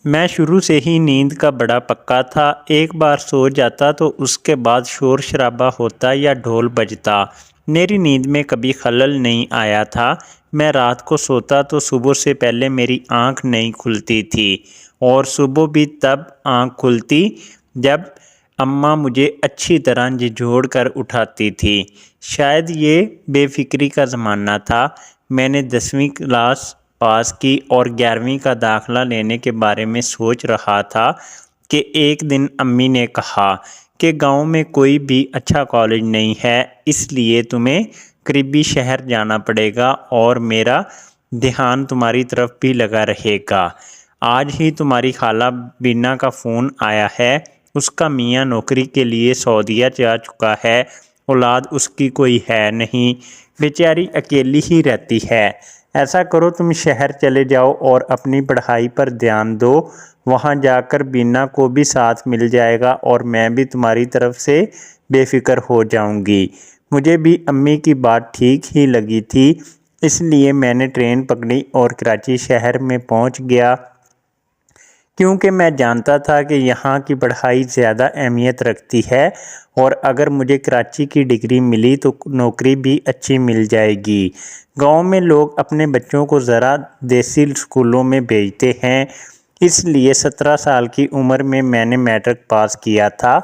میں شروع سے ہی نیند کا بڑا پکا تھا۔ ایک بار سو جاتا تو اس کے بعد شور شرابہ ہوتا یا ڈھول بجتا، میری نیند میں کبھی خلل نہیں آیا تھا۔ میں رات کو سوتا تو صبح سے پہلے میری آنکھ نہیں کھلتی تھی، اور صبح بھی تب آنکھ کھلتی جب اماں مجھے اچھی طرح جھنجھوڑ کر اٹھاتی تھی۔ شاید یہ بے فکری کا زمانہ تھا۔ میں نے 10ویں کلاس پاس کی اور 11ویں کا داخلہ لینے کے بارے میں سوچ رہا تھا کہ ایک دن امی نے کہا کہ گاؤں میں کوئی بھی اچھا کالج نہیں ہے، اس لیے تمہیں قریبی شہر جانا پڑے گا اور میرا دھیان تمہاری طرف بھی لگا رہے گا۔ آج ہی تمہاری خالہ بینا کا فون آیا ہے، اس کا میاں نوکری کے لیے سعودیہ جا چکا ہے، اولاد اس کی کوئی ہے نہیں، بیچاری اکیلی ہی رہتی ہے۔ ایسا کرو تم شہر چلے جاؤ اور اپنی پڑھائی پر دھیان دو، وہاں جا کر بینا کو بھی ساتھ مل جائے گا اور میں بھی تمہاری طرف سے بے فکر ہو جاؤں گی۔ مجھے بھی امی کی بات ٹھیک ہی لگی تھی، اس لیے میں نے ٹرین پکڑی اور کراچی شہر میں پہنچ گیا، کیونکہ میں جانتا تھا کہ یہاں کی پڑھائی زیادہ اہمیت رکھتی ہے اور اگر مجھے کراچی کی ڈگری ملی تو نوکری بھی اچھی مل جائے گی۔ گاؤں میں لوگ اپنے بچوں کو ذرا دیسی اسکولوں میں بھیجتے ہیں، اس لیے 17 سال کی عمر میں نے میٹرک پاس کیا تھا۔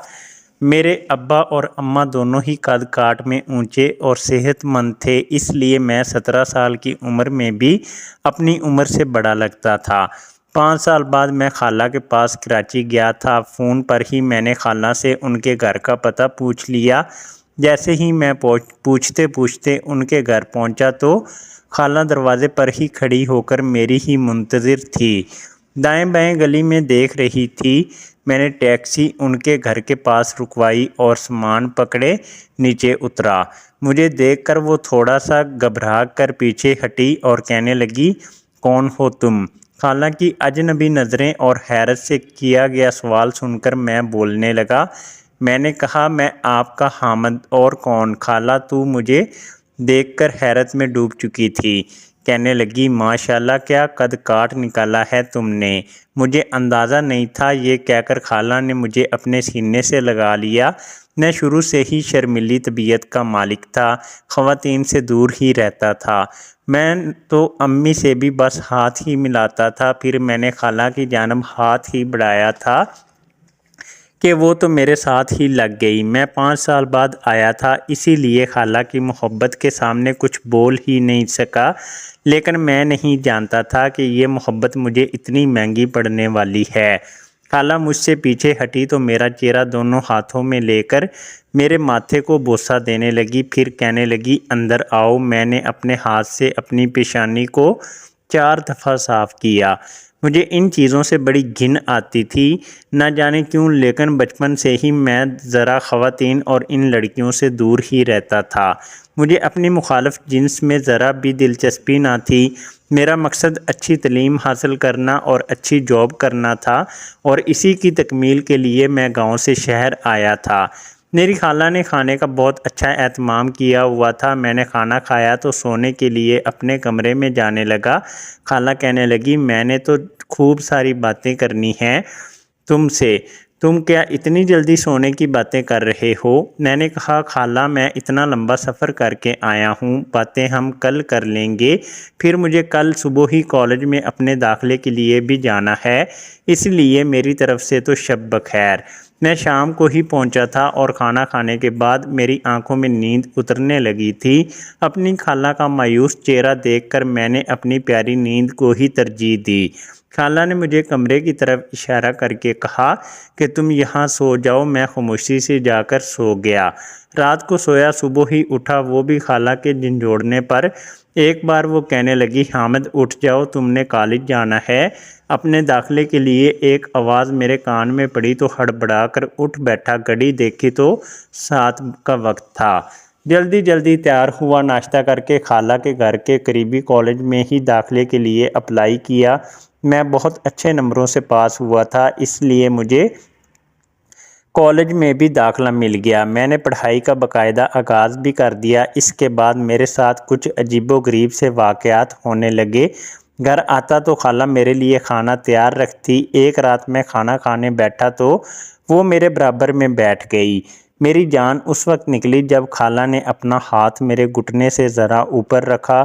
میرے ابا اور اماں دونوں ہی قد کاٹ میں اونچے اور صحت مند تھے، اس لیے میں 17 سال کی عمر میں بھی اپنی عمر سے بڑا لگتا تھا۔ 5 سال بعد میں خالہ کے پاس کراچی گیا تھا۔ فون پر ہی میں نے خالہ سے ان کے گھر کا پتہ پوچھ لیا۔ جیسے ہی میں پوچھتے پوچھتے ان کے گھر پہنچا تو خالہ دروازے پر ہی کھڑی ہو کر میری ہی منتظر تھی، دائیں بائیں گلی میں دیکھ رہی تھی۔ میں نے ٹیکسی ان کے گھر کے پاس رکوائی اور سامان پکڑے نیچے اترا۔ مجھے دیکھ کر وہ تھوڑا سا گھبرا کر پیچھے ہٹی اور کہنے لگی، کون ہو تم؟ خالہ کی اجنبی نظریں اور حیرت سے کیا گیا سوال سن کر میں بولنے لگا۔ میں نے کہا، میں آپ کا حامد، اور کون؟ خالہ تو مجھے دیکھ کر حیرت میں ڈوب چکی تھی۔ کہنے لگی، ماشاءاللہ کیا قد کاٹ نکالا ہے تم نے، مجھے اندازہ نہیں تھا۔ یہ کہہ کر خالہ نے مجھے اپنے سینے سے لگا لیا۔ میں شروع سے ہی شرمیلی طبیعت کا مالک تھا، خواتین سے دور ہی رہتا تھا۔ میں تو امی سے بھی بس ہاتھ ہی ملاتا تھا، پھر میں نے خالہ کی جانب ہاتھ ہی بڑھایا تھا کہ وہ تو میرے ساتھ ہی لگ گئی۔ میں 5 سال بعد آیا تھا، اسی لیے خالہ کی محبت کے سامنے کچھ بول ہی نہیں سکا، لیکن میں نہیں جانتا تھا کہ یہ محبت مجھے اتنی مہنگی پڑنے والی ہے۔ خالہ مجھ سے پیچھے ہٹی تو میرا چہرہ دونوں ہاتھوں میں لے کر میرے ماتھے کو بوسہ دینے لگی، پھر کہنے لگی، اندر آؤ۔ میں نے اپنے ہاتھ سے اپنی پیشانی کو 4 دفعہ صاف کیا۔ مجھے ان چیزوں سے بڑی گھن آتی تھی، نہ جانے کیوں، لیکن بچپن سے ہی میں ذرا خواتین اور ان لڑکیوں سے دور ہی رہتا تھا۔ مجھے اپنی مخالف جنس میں ذرا بھی دلچسپی نہ تھی۔ میرا مقصد اچھی تعلیم حاصل کرنا اور اچھی جاب کرنا تھا، اور اسی کی تکمیل کے لیے میں گاؤں سے شہر آیا تھا۔ میری خالہ نے کھانے کا بہت اچھا اہتمام کیا ہوا تھا۔ میں نے کھانا کھایا تو سونے کے لیے اپنے کمرے میں جانے لگا۔ خالہ کہنے لگی، میں نے تو خوب ساری باتیں کرنی ہیں تم سے، تم کیا اتنی جلدی سونے کی باتیں کر رہے ہو؟ میں نے کہا، خالہ میں اتنا لمبا سفر کر کے آیا ہوں، باتیں ہم کل کر لیں گے، پھر مجھے کل صبح ہی کالج میں اپنے داخلے کے لیے بھی جانا ہے، اس لیے میری طرف سے تو شب بخیر۔ میں شام کو ہی پہنچا تھا اور کھانا کھانے کے بعد میری آنکھوں میں نیند اترنے لگی تھی۔ اپنی خالہ کا مایوس چہرہ دیکھ کر میں نے اپنی پیاری نیند کو ہی ترجیح دی۔ خالہ نے مجھے کمرے کی طرف اشارہ کر کے کہا کہ تم یہاں سو جاؤ۔ میں خاموشی سے جا کر سو گیا۔ رات کو سویا، صبح ہی اٹھا، وہ بھی خالہ کے جھنجھوڑنے پر۔ ایک بار وہ کہنے لگی، حامد اٹھ جاؤ، تم نے کالج جانا ہے اپنے داخلے کے لیے۔ ایک آواز میرے کان میں پڑی تو ہڑبڑا کر اٹھ بیٹھا، گھڑی دیکھی تو 7 کا وقت تھا۔ جلدی جلدی تیار ہوا، ناشتہ کر کے خالہ کے گھر کے قریبی کالج میں ہی داخلے کے لیے اپلائی کیا۔ میں بہت اچھے نمبروں سے پاس ہوا تھا، اس لیے مجھے کالج میں بھی داخلہ مل گیا۔ میں نے پڑھائی کا باقاعدہ آغاز بھی کر دیا۔ اس کے بعد میرے ساتھ کچھ عجیب و غریب سے واقعات ہونے لگے۔ گھر آتا تو خالہ میرے لیے کھانا تیار رکھتی۔ ایک رات میں کھانا کھانے بیٹھا تو وہ میرے برابر میں بیٹھ گئی۔ میری جان اس وقت نکلی جب خالہ نے اپنا ہاتھ میرے گھٹنے سے ذرا اوپر رکھا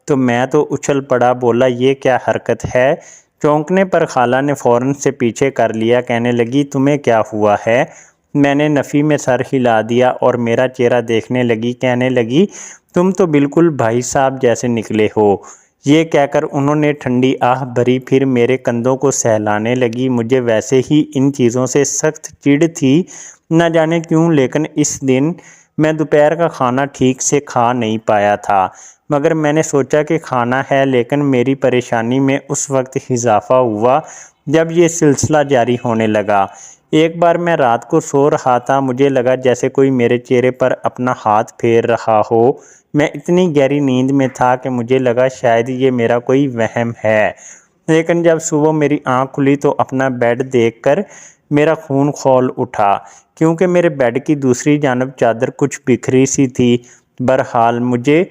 تو میں تو اچھل پڑا، بولا یہ کیا حرکت ہے؟ چونکنے پر خالہ نے فوراً سے پیچھے کر لیا، کہنے لگی تمہیں کیا ہوا ہے؟ میں نے نفی میں سر ہلا دیا اور میرا چہرہ دیکھنے لگی، کہنے لگی تم تو بالکل بھائی صاحب جیسے نکلے ہو۔ یہ کہہ کر انہوں نے ٹھنڈی آہ بھری، پھر میرے کندھوں کو سہلانے لگی۔ مجھے ویسے ہی ان چیزوں سے سخت چڑ تھی، نہ جانے کیوں، لیکن اس دن میں دوپہر کا کھانا ٹھیک سے کھا نہیں پایا تھا، مگر میں نے سوچا کہ کھانا ہے، لیکن میری پریشانی میں اس وقت اضافہ ہوا جب یہ سلسلہ جاری ہونے لگا۔ ایک بار میں رات کو سو رہا تھا، مجھے لگا جیسے کوئی میرے چہرے پر اپنا ہاتھ پھیر رہا ہو۔ میں اتنی گہری نیند میں تھا کہ مجھے لگا شاید یہ میرا کوئی وہم ہے، لیکن جب صبح میری آنکھ کھلی تو اپنا بیڈ دیکھ کر میرا خون کھول اٹھا، کیونکہ میرے بیڈ کی دوسری جانب چادر کچھ بکھری سی تھی۔ بہرحال مجھے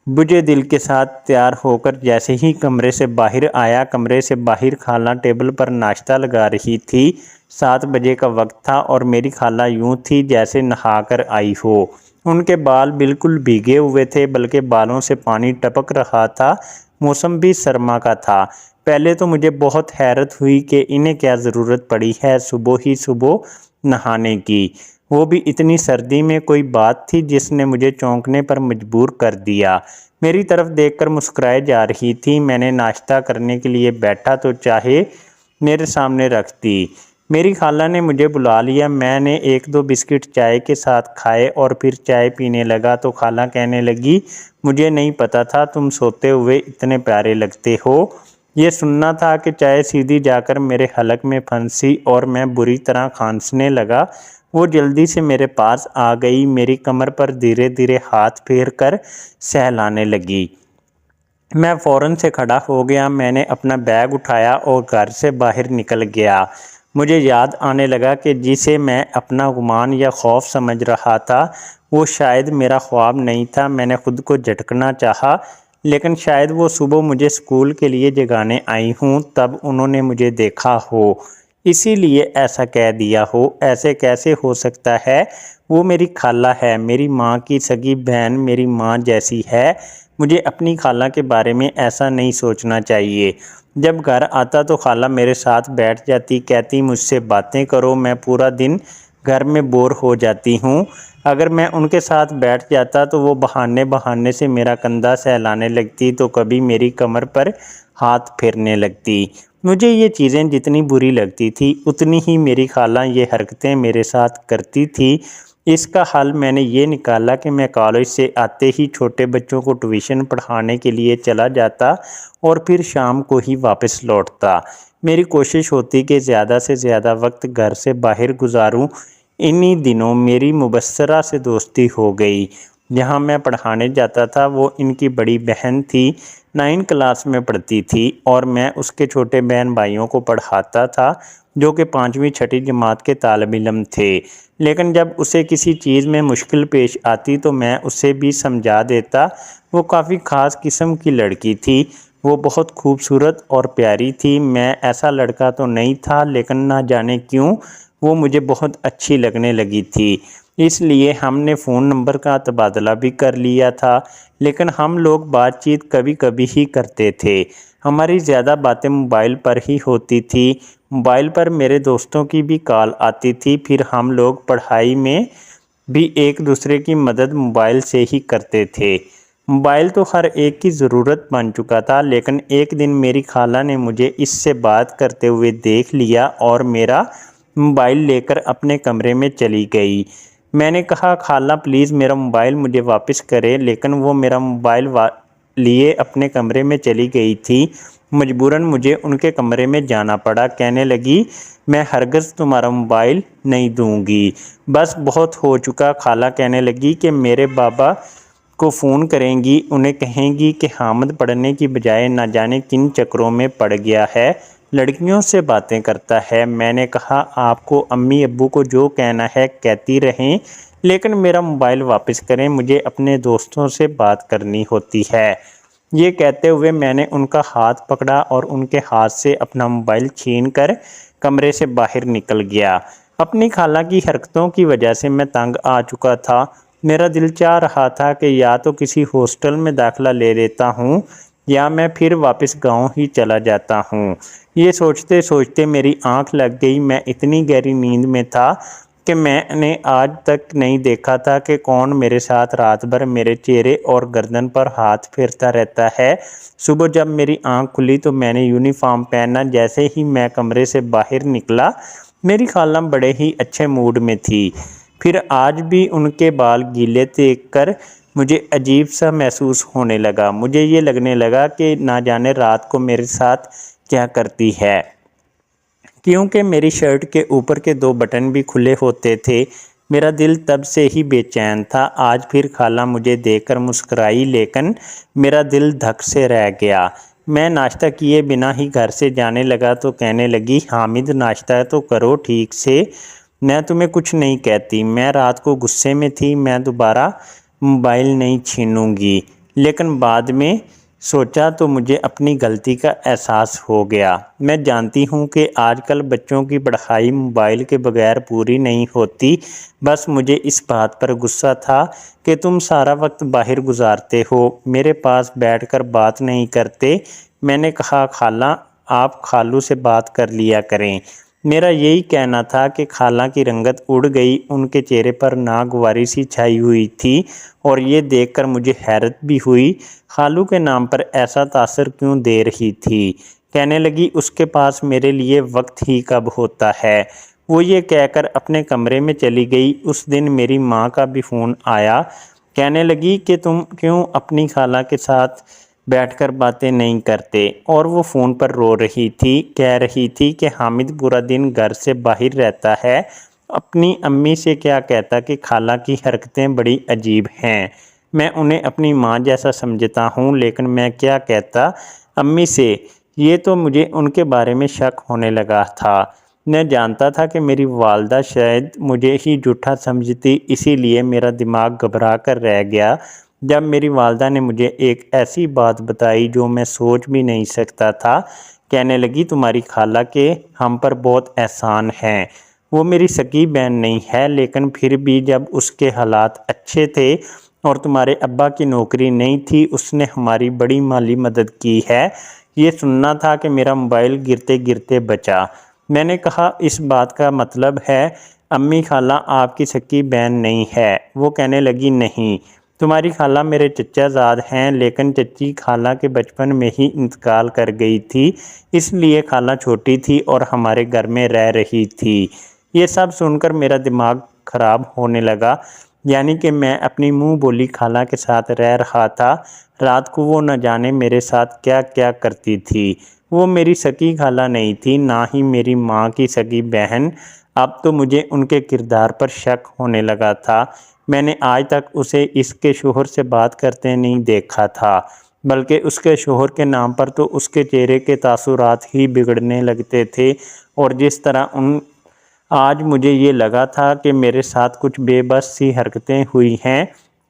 بجھے دل کے ساتھ تیار ہو کر جیسے ہی کمرے سے باہر آیا، کمرے سے باہر خالہ ٹیبل پر ناشتہ لگا رہی تھی۔ 7 بجے کا وقت تھا اور میری خالہ یوں تھی جیسے نہا کر آئی ہو۔ ان کے بال بالکل بھیگے ہوئے تھے، بلکہ بالوں سے پانی ٹپک رہا تھا۔ موسم بھی سرما کا تھا۔ پہلے تو مجھے بہت حیرت ہوئی کہ انہیں کیا ضرورت پڑی ہے صبح ہی صبح نہانے کی، وہ بھی اتنی سردی میں۔ کوئی بات تھی جس نے مجھے چونکنے پر مجبور کر دیا۔ میری طرف دیکھ کر مسکرائے جا رہی تھی۔ میں نے ناشتہ کرنے کے لیے بیٹھا تو چائے میرے سامنے رکھ دی۔ میری خالہ نے مجھے بلا لیا۔ میں نے 1-2 بسکٹ چائے کے ساتھ کھائے اور پھر چائے پینے لگا تو خالہ کہنے لگی مجھے نہیں پتا تھا تم سوتے ہوئے اتنے پیارے لگتے ہو۔ یہ سننا تھا کہ چائے سیدھی جا کر میرے حلق میں پھنسی اور میں بری طرح کھانسنے لگا۔ وہ جلدی سے میرے پاس آ گئی، میری کمر پر دھیرے دھیرے ہاتھ پھیر کر سہلانے لگی۔ میں فوراً سے کھڑا ہو گیا۔ میں نے اپنا بیگ اٹھایا اور گھر سے باہر نکل گیا۔ مجھے یاد آنے لگا کہ جسے میں اپنا گمان یا خوف سمجھ رہا تھا وہ شاید میرا خواب نہیں تھا۔ میں نے خود کو جھٹکنا چاہا، لیکن شاید وہ صبح مجھے اسکول کے لیے جگانے آئی ہوں، تب انہوں نے مجھے دیکھا ہو، اسی لیے ایسا کہہ دیا ہو۔ ایسے کیسے ہو سکتا ہے؟ وہ میری خالہ ہے، میری ماں کی سگی بہن، میری ماں جیسی ہے۔ مجھے اپنی خالہ کے بارے میں ایسا نہیں سوچنا چاہیے۔ جب گھر آتا تو خالہ میرے ساتھ بیٹھ جاتی، کہتی مجھ سے باتیں کرو، میں پورا دن گھر میں بور ہو جاتی ہوں۔ اگر میں ان کے ساتھ بیٹھ جاتا تو وہ بہانے سے میرا کندھا سہلانے لگتی تو کبھی میری کمر پر ہاتھ پھیرنے لگتی۔ مجھے یہ چیزیں جتنی بری لگتی تھی اتنی ہی میری خالہ یہ حرکتیں میرے ساتھ کرتی تھی۔ اس کا حل میں نے یہ نکالا کہ میں کالج سے آتے ہی چھوٹے بچوں کو ٹیوشن پڑھانے کے لیے چلا جاتا اور پھر شام کو ہی واپس لوٹتا۔ میری کوشش ہوتی کہ زیادہ سے زیادہ وقت گھر سے باہر گزاروں۔ انہی دنوں میری مبصرہ سے دوستی ہو گئی۔ جہاں میں پڑھانے جاتا تھا وہ ان کی بڑی بہن تھی، 9 کلاس میں پڑھتی تھی اور میں اس کے چھوٹے بہن بھائیوں کو پڑھاتا تھا جو کہ 5ویں 6ٹھی جماعت کے طالب علم تھے۔ لیکن جب اسے کسی چیز میں مشکل پیش آتی تو میں اسے بھی سمجھا دیتا۔ وہ کافی خاص قسم کی لڑکی تھی، وہ بہت خوبصورت اور پیاری تھی۔ میں ایسا لڑکا تو نہیں تھا، لیکن نہ جانے کیوں وہ مجھے بہت اچھی لگنے لگی تھی۔ اس لیے ہم نے فون نمبر کا تبادلہ بھی کر لیا تھا، لیکن ہم لوگ بات چیت کبھی کبھی ہی کرتے تھے۔ ہماری زیادہ باتیں موبائل پر ہی ہوتی تھی۔ موبائل پر میرے دوستوں کی بھی کال آتی تھی، پھر ہم لوگ پڑھائی میں بھی ایک دوسرے کی مدد موبائل سے ہی کرتے تھے۔ موبائل تو ہر ایک کی ضرورت بن چکا تھا، لیکن ایک دن میری خالہ نے مجھے اس سے بات کرتے ہوئے دیکھ لیا اور میرا موبائل لے کر اپنے کمرے میں چلی گئی۔ میں نے کہا خالہ پلیز میرا موبائل مجھے واپس کرے، لیکن وہ میرا موبائل لیے اپنے کمرے میں چلی گئی تھی۔ مجبوراً مجھے ان کے کمرے میں جانا پڑا۔ کہنے لگی میں ہرگز تمہارا موبائل نہیں دوں گی، بس بہت ہو چکا۔ خالہ کہنے لگی کہ میرے بابا کو فون کریں گی، انہیں کہیں گی کہ حامد پڑھنے کی بجائے نہ جانے کن چکروں میں پڑ گیا ہے، لڑکیوں سے باتیں کرتا ہے۔ میں نے کہا آپ کو امی ابو کو جو کہنا ہے کہتی رہیں، لیکن میرا موبائل واپس کریں، مجھے اپنے دوستوں سے بات کرنی ہوتی ہے۔ یہ کہتے ہوئے میں نے ان کا ہاتھ پکڑا اور ان کے ہاتھ سے اپنا موبائل چھین کر کمرے سے باہر نکل گیا۔ اپنی خالہ کی حرکتوں کی وجہ سے میں تنگ آ چکا تھا۔ میرا دل چاہ رہا تھا کہ یا تو کسی ہاسٹل میں داخلہ لے لیتا ہوں یا میں پھر واپس گاؤں ہی چلا جاتا ہوں۔ یہ سوچتے سوچتے میری آنکھ لگ گئی۔ میں اتنی گہری نیند میں تھا کہ میں نے آج تک نہیں دیکھا تھا کہ کون میرے ساتھ رات بھر میرے چہرے اور گردن پر ہاتھ پھیرتا رہتا ہے۔ صبح جب میری آنکھ کھلی تو میں نے یونیفارم پہنا۔ جیسے ہی میں کمرے سے باہر نکلا میری خالہ بڑے ہی اچھے موڈ میں تھی۔ پھر آج بھی ان کے بال گیلے دیکھ کر مجھے عجیب سا محسوس ہونے لگا۔ مجھے یہ لگنے لگا کہ نہ جانے رات کو میرے ساتھ کیا کرتی ہے، کیونکہ میری شرٹ کے اوپر کے 2 بٹن بھی کھلے ہوتے تھے۔ میرا دل تب سے ہی بے چین تھا۔ آج پھر خالہ مجھے دیکھ کر مسکرائی لیکن میرا دل دھک سے رہ گیا۔ میں ناشتہ کیے بنا ہی گھر سے جانے لگا تو کہنے لگی، حامد ناشتہ تو کرو ٹھیک سے، میں تمہیں کچھ نہیں کہتی۔ میں رات کو غصے میں تھی، میں دوبارہ موبائل نہیں چھینوں گی، لیکن بعد میں سوچا تو مجھے اپنی غلطی کا احساس ہو گیا۔ میں جانتی ہوں کہ آج کل بچوں کی پڑھائی موبائل کے بغیر پوری نہیں ہوتی، بس مجھے اس بات پر غصہ تھا کہ تم سارا وقت باہر گزارتے ہو، میرے پاس بیٹھ کر بات نہیں کرتے۔ میں نے کہا، خالہ آپ خالو سے بات کر لیا کریں۔ میرا یہی کہنا تھا کہ خالہ کی رنگت اڑ گئی، ان کے چہرے پر ناگواری سی چھائی ہوئی تھی اور یہ دیکھ کر مجھے حیرت بھی ہوئی، خالو کے نام پر ایسا تاثر کیوں دے رہی تھی۔ کہنے لگی، اس کے پاس میرے لیے وقت ہی کب ہوتا ہے۔ وہ یہ کہہ کر اپنے کمرے میں چلی گئی۔ اس دن میری ماں کا بھی فون آیا، کہنے لگی کہ تم کیوں اپنی خالہ کے ساتھ بیٹھ کر باتیں نہیں کرتے، اور وہ فون پر رو رہی تھی، کہہ رہی تھی کہ حامد پورا دن گھر سے باہر رہتا ہے، اپنی امی سے کیا کہتا کہ خالہ کی حرکتیں بڑی عجیب ہیں۔ میں انہیں اپنی ماں جیسا سمجھتا ہوں، لیکن میں کیا کہتا امی سے۔ یہ تو مجھے ان کے بارے میں شک ہونے لگا تھا۔ میں جانتا تھا کہ میری والدہ شاید مجھے ہی جھوٹا سمجھتی، اسی لیے میرا دماغ گھبرا کر رہ گیا جب میری والدہ نے مجھے ایک ایسی بات بتائی جو میں سوچ بھی نہیں سکتا تھا۔ کہنے لگی، تمہاری خالہ کے ہم پر بہت احسان ہیں، وہ میری سکی بہن نہیں ہے، لیکن پھر بھی جب اس کے حالات اچھے تھے اور تمہارے ابا کی نوکری نہیں تھی، اس نے ہماری بڑی مالی مدد کی ہے۔ یہ سننا تھا کہ میرا موبائل گرتے گرتے بچا۔ میں نے کہا، اس بات کا مطلب ہے امی خالہ آپ کی سکی بہن نہیں ہے۔ وہ کہنے لگی، نہیں، تمہاری خالہ میرے چچا زاد ہیں، لیکن چچی خالہ کے بچپن میں ہی انتقال کر گئی تھی، اس لیے خالہ چھوٹی تھی اور ہمارے گھر میں رہ رہی تھی۔ یہ سب سن کر میرا دماغ خراب ہونے لگا، یعنی کہ میں اپنی منہ بولی خالہ کے ساتھ رہ رہا تھا۔ رات کو وہ نہ جانے میرے ساتھ کیا کیا کرتی تھی۔ وہ میری سکی خالہ نہیں تھی، نہ ہی میری ماں کی سکی بہن۔ اب تو مجھے ان کے کردار پر شک ہونے لگا تھا۔ میں نے آج تک اسے اس کے شوہر سے بات کرتے نہیں دیکھا تھا، بلکہ اس کے شوہر کے نام پر تو اس کے چہرے کے تاثرات ہی بگڑنے لگتے تھے، اور جس طرح آج مجھے یہ لگا تھا کہ میرے ساتھ کچھ بے بس سی حرکتیں ہوئی ہیں۔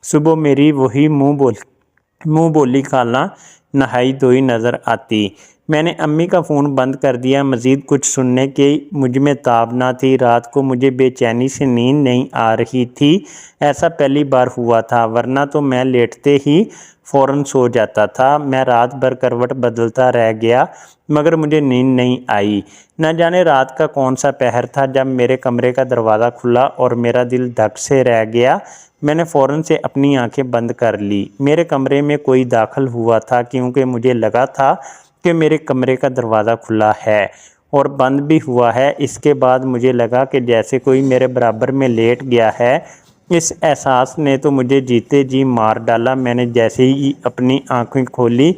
صبح میری وہی منہ بولی خالہ نہائی دھوئی نظر آتی۔ میں نے امی کا فون بند کر دیا۔ مزید کچھ سننے کی مجھ میں تاب نہ تھی۔ رات کو مجھے بے چینی سے نیند نہیں آ رہی تھی۔ ایسا پہلی بار ہوا تھا، ورنہ تو میں لیٹتے ہی فوراً سو جاتا تھا۔ میں رات بھر کروٹ بدلتا رہ گیا مگر مجھے نیند نہیں آئی۔ نہ جانے رات کا کون سا پہر تھا جب میرے کمرے کا دروازہ کھلا اور میرا دل دھک سے رہ گیا۔ میں نے فوراً سے اپنی آنکھیں بند کر لی۔ میرے کمرے میں کوئی داخل ہوا تھا، کیونکہ مجھے لگا تھا کہ میرے کمرے کا دروازہ کھلا ہے اور بند بھی ہوا ہے۔ اس کے بعد مجھے لگا کہ جیسے کوئی میرے برابر میں لیٹ گیا ہے۔ اس احساس نے تو مجھے جیتے جی مار ڈالا۔ میں نے جیسے ہی اپنی آنکھیں کھولی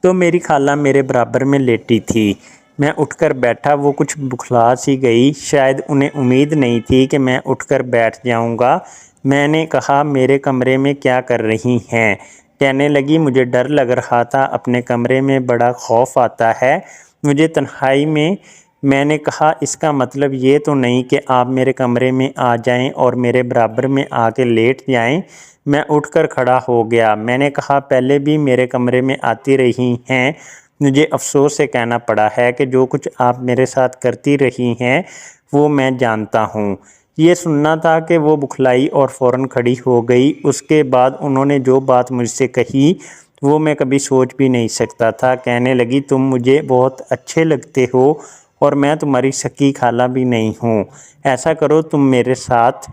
تو میری خالہ میرے برابر میں لیٹی تھی۔ میں اٹھ کر بیٹھا، وہ کچھ بکھلا سی گئی، شاید انہیں امید نہیں تھی کہ میں اٹھ کر بیٹھ جاؤں گا۔ میں نے کہا، میرے کمرے میں کیا کر رہی ہیں؟ کہنے لگی، مجھے ڈر لگ رہا تھا، اپنے کمرے میں بڑا خوف آتا ہے، مجھے تنہائی میں میں نے کہا اس کا مطلب یہ تو نہیں کہ آپ میرے کمرے میں آ جائیں اور میرے برابر میں آ کے لیٹ جائیں۔ میں اٹھ کر کھڑا ہو گیا۔ میں نے کہا پہلے بھی میرے کمرے میں آتی رہی ہیں، مجھے افسوس سے کہنا پڑا ہے کہ جو کچھ آپ میرے ساتھ کرتی رہی ہیں وہ میں جانتا ہوں۔ یہ سننا تھا کہ وہ بکھلائی اور فوراً کھڑی ہو گئی۔ اس کے بعد انہوں نے جو بات مجھ سے کہی وہ میں کبھی سوچ بھی نہیں سکتا تھا۔ کہنے لگی تم مجھے بہت اچھے لگتے ہو اور میں تمہاری سکی خالہ بھی نہیں ہوں، ایسا کرو تم میرے ساتھ۔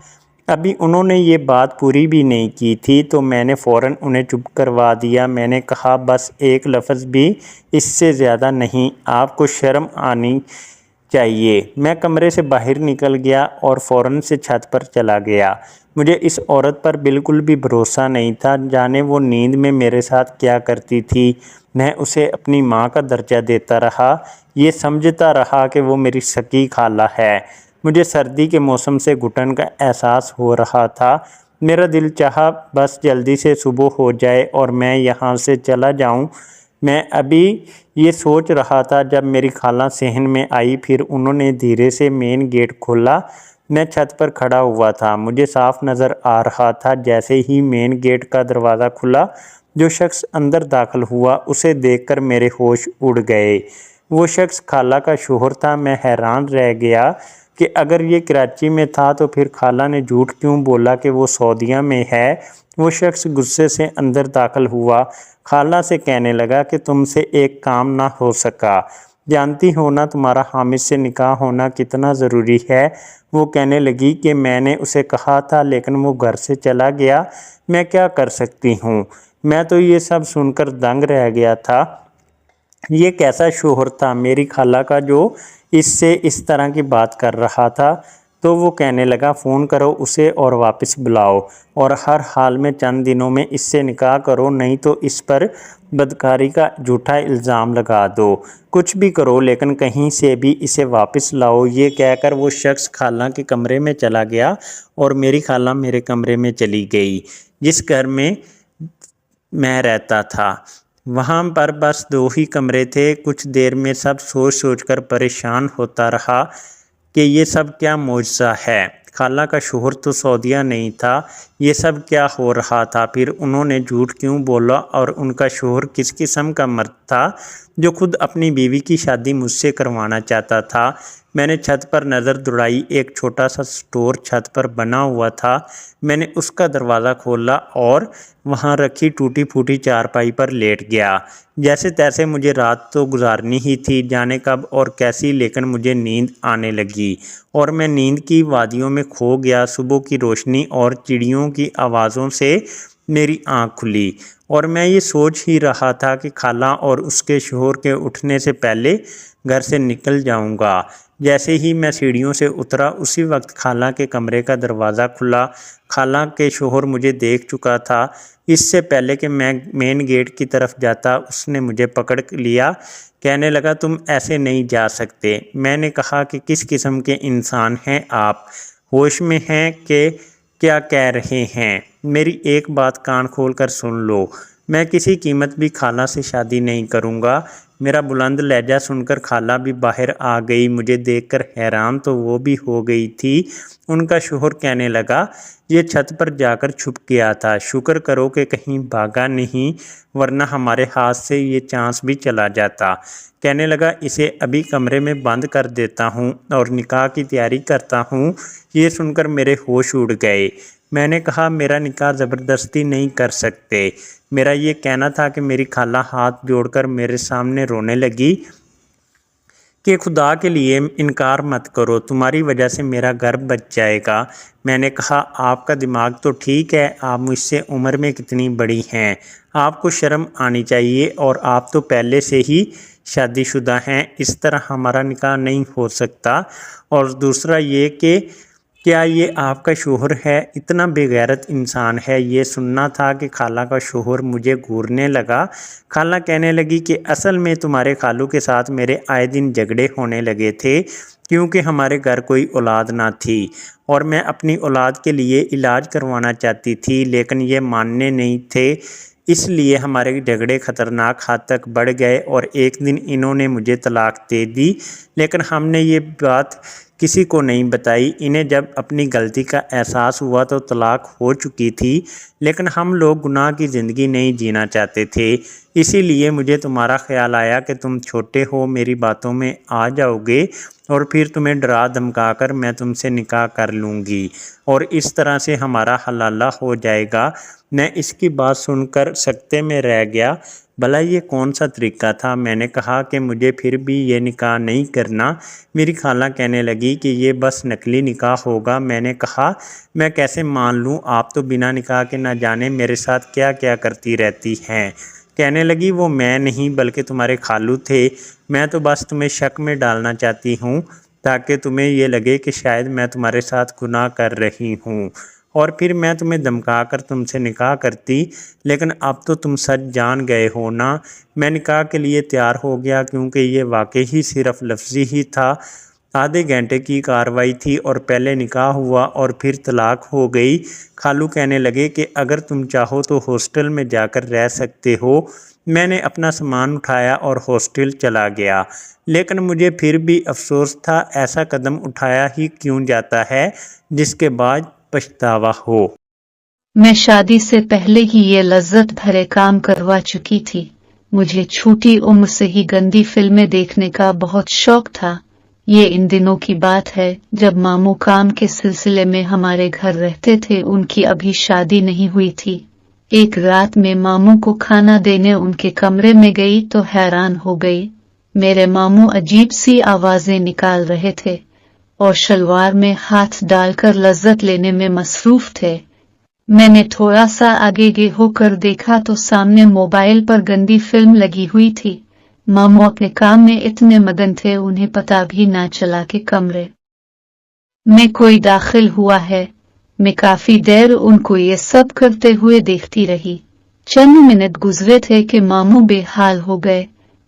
ابھی انہوں نے یہ بات پوری بھی نہیں کی تھی تو میں نے فوراً انہیں چپ کروا دیا۔ میں نے کہا بس ایک لفظ بھی، اس سے زیادہ نہیں، آپ کو شرم آنی چاہیے۔ میں کمرے سے باہر نکل گیا اور فوراً سے چھت پر چلا گیا۔ مجھے اس عورت پر بالکل بھی بھروسہ نہیں تھا، جانے وہ نیند میں میرے ساتھ کیا کرتی تھی۔ میں اسے اپنی ماں کا درجہ دیتا رہا، یہ سمجھتا رہا کہ وہ میری سکی خالہ ہے۔ مجھے سردی کے موسم سے گھٹن کا احساس ہو رہا تھا۔ میرا دل چاہا بس جلدی سے صبح ہو جائے اور میں یہاں سے چلا جاؤں۔ میں ابھی یہ سوچ رہا تھا جب میری خالہ صحن میں آئی، پھر انہوں نے دھیرے سے مین گیٹ کھولا۔ میں چھت پر کھڑا ہوا تھا، مجھے صاف نظر آ رہا تھا جیسے ہی مین گیٹ کا دروازہ کھلا جو شخص اندر داخل ہوا اسے دیکھ کر میرے ہوش اڑ گئے۔ وہ شخص خالہ کا شوہر تھا۔ میں حیران رہ گیا کہ اگر یہ کراچی میں تھا تو پھر خالہ نے جھوٹ کیوں بولا کہ وہ سعودیہ میں ہے۔ وہ شخص غصے سے اندر داخل ہوا، خالہ سے کہنے لگا کہ تم سے ایک کام نہ ہو سکا، جانتی ہو نا تمہارا حامد سے نکاح ہونا کتنا ضروری ہے۔ وہ کہنے لگی کہ میں نے اسے کہا تھا لیکن وہ گھر سے چلا گیا، میں کیا کر سکتی ہوں۔ میں تو یہ سب سن کر دنگ رہ گیا تھا۔ یہ کیسا شوہر تھا میری خالہ کا جو اس سے اس طرح کی بات کر رہا تھا۔ تو وہ کہنے لگا فون کرو اسے اور واپس بلاؤ اور ہر حال میں چند دنوں میں اس سے نکاح کرو، نہیں تو اس پر بدکاری کا جھوٹا الزام لگا دو، کچھ بھی کرو لیکن کہیں سے بھی اسے واپس لاؤ۔ یہ کہہ کر وہ شخص خالہ کے کمرے میں چلا گیا اور میری خالہ میرے کمرے میں چلی گئی جس گھر میں رہتا تھا۔ وہاں پر بس 2 ہی کمرے تھے۔ کچھ دیر میں سب سوچ سوچ کر پریشان ہوتا رہا کہ یہ سب کیا معجزہ ہے۔ خالہ کا شوہر تو سعودیہ نہیں تھا، یہ سب کیا ہو رہا تھا؟ پھر انہوں نے جھوٹ کیوں بولا اور ان کا شوہر کس قسم کا مرد تھا جو خود اپنی بیوی کی شادی مجھ سے کروانا چاہتا تھا؟ میں نے چھت پر نظر دوڑائی، ایک چھوٹا سا سٹور چھت پر بنا ہوا تھا۔ میں نے اس کا دروازہ کھولا اور وہاں رکھی ٹوٹی پھوٹی چارپائی پر لیٹ گیا۔ جیسے تیسے مجھے رات تو گزارنی ہی تھی، جانے کب اور کیسی، لیکن مجھے نیند آنے لگی اور میں نیند کی وادیوں میں کھو گیا۔ صبح کی روشنی اور چڑیوں کی آوازوں سے میری آنکھ کھلی اور میں یہ سوچ ہی رہا تھا کہ خالہ اور اس کے شوہر کے اٹھنے سے پہلے گھر سے نکل جاؤں گا۔ جیسے ہی میں سیڑھیوں سے اترا اسی وقت خالہ کے کمرے کا دروازہ کھلا۔ خالہ کے شوہر مجھے دیکھ چکا تھا۔ اس سے پہلے کہ میں مین گیٹ کی طرف جاتا اس نے مجھے پکڑ لیا، کہنے لگا تم ایسے نہیں جا سکتے۔ میں نے کہا کہ کس قسم کے انسان ہیں آپ، ہوش میں ہیں کہ کیا کہہ رہے ہیں؟ میری ایک بات کان کھول کر سن لو، میں کسی قیمت بھی خالہ سے شادی نہیں کروں گا۔ میرا بلند لہجہ سن کر خالہ بھی باہر آ گئی، مجھے دیکھ کر حیران تو وہ بھی ہو گئی تھی۔ ان کا شوہر کہنے لگا یہ چھت پر جا کر چھپ گیا تھا، شکر کرو کہ کہیں بھاگا نہیں ورنہ ہمارے ہاتھ سے یہ چانس بھی چلا جاتا۔ کہنے لگا اسے ابھی کمرے میں بند کر دیتا ہوں اور نکاح کی تیاری کرتا ہوں۔ یہ سن کر میرے ہوش اڑ گئے۔ میں نے کہا میرا نکاح زبردستی نہیں کر سکتے۔ میرا یہ کہنا تھا کہ میری خالہ ہاتھ جوڑ کر میرے سامنے رونے لگی کہ خدا کے لیے انکار مت کرو، تمہاری وجہ سے میرا گھر بچ جائے گا۔ میں نے کہا آپ کا دماغ تو ٹھیک ہے، آپ مجھ سے عمر میں کتنی بڑی ہیں، آپ کو شرم آنی چاہیے اور آپ تو پہلے سے ہی شادی شدہ ہیں، اس طرح ہمارا نکاح نہیں ہو سکتا۔ اور دوسرا یہ کہ کیا یہ آپ کا شوہر ہے؟ اتنا بے غیرت انسان ہے۔ یہ سننا تھا کہ خالہ کا شوہر مجھے گھورنے لگا۔ خالہ کہنے لگی کہ اصل میں تمہارے خالو کے ساتھ میرے آئے دن جھگڑے ہونے لگے تھے کیونکہ ہمارے گھر کوئی اولاد نہ تھی اور میں اپنی اولاد کے لیے علاج کروانا چاہتی تھی لیکن یہ ماننے نہیں تھے۔ اس لیے ہمارے جھگڑے خطرناک حد تک بڑھ گئے اور ایک دن انہوں نے مجھے طلاق دے دی، لیکن ہم نے یہ بات کسی کو نہیں بتائی۔ انہیں جب اپنی غلطی کا احساس ہوا تو طلاق ہو چکی تھی، لیکن ہم لوگ گناہ کی زندگی نہیں جینا چاہتے تھے۔ اسی لیے مجھے تمہارا خیال آیا کہ تم چھوٹے ہو، میری باتوں میں آ جاؤ گے اور پھر تمہیں ڈرا دھمکا کر میں تم سے نکاح کر لوں گی اور اس طرح سے ہمارا حلالہ ہو جائے گا۔ میں اس کی بات سن کر سکتے میں رہ گیا، بھلا یہ کون سا طریقہ تھا؟ میں نے کہا کہ مجھے پھر بھی یہ نکاح نہیں کرنا۔ میری خالہ کہنے لگی کہ یہ بس نقلی نکاح ہوگا۔ میں نے کہا میں کیسے مان لوں؟ آپ تو بنا نکاح کے نہ جانے میرے ساتھ کیا کیا کرتی رہتی ہیں۔ کہنے لگی وہ میں نہیں بلکہ تمہارے خالو تھے، میں تو بس تمہیں شک میں ڈالنا چاہتی ہوں تاکہ تمہیں یہ لگے کہ شاید میں تمہارے ساتھ گناہ کر رہی ہوں اور پھر میں تمہیں دھمکا کر تم سے نکاح کرتی، لیکن اب تو تم سچ جان گئے ہو نا۔ میں نکاح کے لیے تیار ہو گیا کیونکہ یہ واقعی صرف لفظی ہی تھا۔ آدھے گھنٹے کی کارروائی تھی اور پہلے نکاح ہوا اور پھر طلاق ہو گئی۔ خالو کہنے لگے کہ اگر تم چاہو تو ہاسٹل میں جا کر رہ سکتے ہو۔ میں نے اپنا سامان اٹھایا اور ہاسٹل چلا گیا، لیکن مجھے پھر بھی افسوس تھا ایسا قدم اٹھایا ہی کیوں جاتا ہے جس کے بعد پچھتاوا ہو۔ میں شادی سے پہلے ہی یہ لذت بھرے کام کروا چکی تھی۔ مجھے چھوٹی عمر سے ہی گندی فلمیں دیکھنے کا بہت شوق تھا۔ یہ ان دنوں کی بات ہے جب ماموں کام کے سلسلے میں ہمارے گھر رہتے تھے، ان کی ابھی شادی نہیں ہوئی تھی۔ ایک رات میں ماموں کو کھانا دینے ان کے کمرے میں گئی تو حیران ہو گئی۔ میرے ماموں عجیب سی آوازیں نکال رہے تھے اور شلوار میں ہاتھ ڈال کر لذت لینے میں مصروف تھے۔ میں نے تھوڑا سا آگے ہو کر دیکھا تو سامنے موبائل پر گندی فلم لگی ہوئی تھی۔ ماموں اپنے کام میں اتنے مگن تھے انہیں پتہ بھی نہ چلا کہ کمرے میں کوئی داخل ہوا ہے۔ میں کافی دیر ان کو یہ سب کرتے ہوئے دیکھتی رہی۔ چند منٹ گزرے تھے کہ ماموں بے حال ہو گئے۔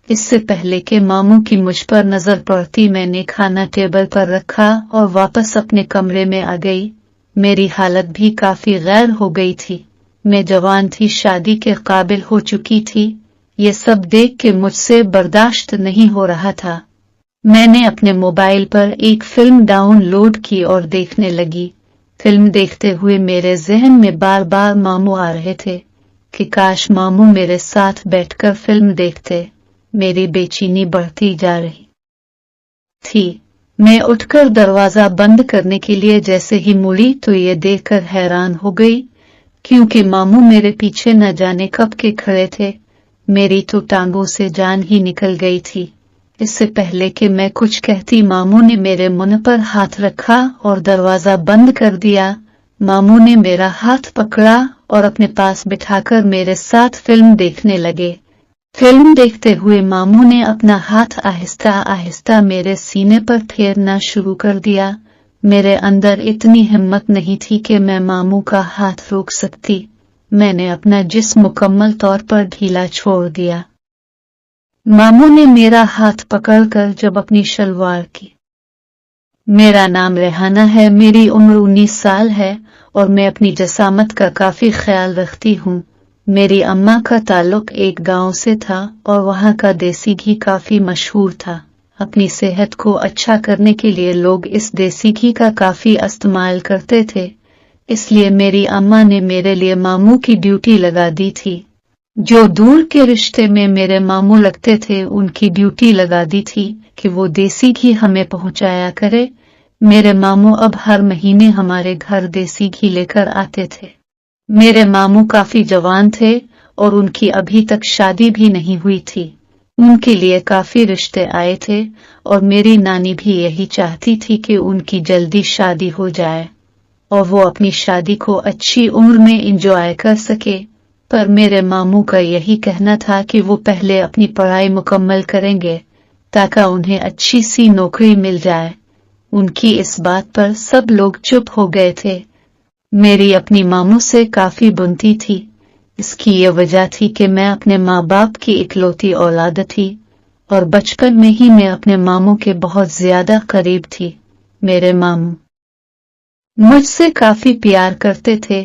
اس سے پہلے کہ ماموں کی مجھ پر نظر پڑتی میں نے کھانا ٹیبل پر رکھا اور واپس اپنے کمرے میں آ گئی۔ میری حالت بھی کافی غیر ہو گئی تھی۔ میں جوان تھی، شادی کے قابل ہو چکی تھی۔ یہ سب دیکھ کے مجھ سے برداشت نہیں ہو رہا تھا۔ میں نے اپنے موبائل پر ایک فلم ڈاؤن لوڈ کی اور دیکھنے لگی۔ فلم دیکھتے ہوئے میرے ذہن میں بار بار ماموں آ رہے تھے کہ کاش ماموں میرے ساتھ بیٹھ کر فلم دیکھتے۔ میری بے چینی بڑھتی جا رہی تھی۔ میں اٹھ کر دروازہ بند کرنے کے لیے جیسے ہی مڑی تو یہ دیکھ کر حیران ہو گئی کیونکہ ماموں میرے پیچھے نہ جانے کب کے کھڑے تھے۔ میری تو ٹانگوں سے جان ہی نکل گئی تھی۔ اس سے پہلے کہ میں کچھ کہتی ماموں نے میرے منہ پر ہاتھ رکھا اور دروازہ بند کر دیا۔ ماموں نے میرا ہاتھ پکڑا اور اپنے پاس بٹھا کر میرے ساتھ فلم دیکھنے لگے۔ فلم دیکھتے ہوئے ماموں نے اپنا ہاتھ آہستہ آہستہ میرے سینے پر پھیرنا شروع کر دیا۔ میرے اندر اتنی ہمت نہیں تھی کہ میں ماموں کا ہاتھ روک سکتی۔ میں نے اپنا جسم مکمل طور پر ڈھیلا چھوڑ دیا۔ ماموں نے میرا ہاتھ پکڑ کر جب اپنی شلوار کی۔ میرا نام ریحانہ ہے، میری عمر 19 سال ہے اور میں اپنی جسامت کا کافی خیال رکھتی ہوں۔ میری اماں کا تعلق ایک گاؤں سے تھا اور وہاں کا دیسی گھی کافی مشہور تھا۔ اپنی صحت کو اچھا کرنے کے لیے لوگ اس دیسی گھی کا کافی استعمال کرتے تھے، اس لیے میری اماں نے میرے لیے ماموں کی ڈیوٹی لگا دی تھی۔ جو دور کے رشتے میں میرے ماموں لگتے تھے ان کی ڈیوٹی لگا دی تھی کہ وہ دیسی گھی ہمیں پہنچایا کرے۔ میرے ماموں اب ہر مہینے ہمارے گھر دیسی گھی لے کر آتے تھے۔ میرے ماموں کافی جوان تھے اور ان کی ابھی تک شادی بھی نہیں ہوئی تھی۔ ان کے لیے کافی رشتے آئے تھے اور میری نانی بھی یہی چاہتی تھی کہ ان کی جلدی شادی ہو جائے اور وہ اپنی شادی کو اچھی عمر میں انجوائے کر سکے، پر میرے ماموں کا یہی کہنا تھا کہ وہ پہلے اپنی پڑھائی مکمل کریں گے تاکہ انہیں اچھی سی نوکری مل جائے۔ ان کی اس بات پر سب لوگ چپ ہو گئے تھے۔ میری اپنی ماموں سے کافی بنتی تھی۔ اس کی یہ وجہ تھی کہ میں اپنے ماں باپ کی اکلوتی اولاد تھی اور بچپن میں ہی میں اپنے ماموں کے بہت زیادہ قریب تھی۔ میرے ماموں مجھ سے کافی پیار کرتے تھے۔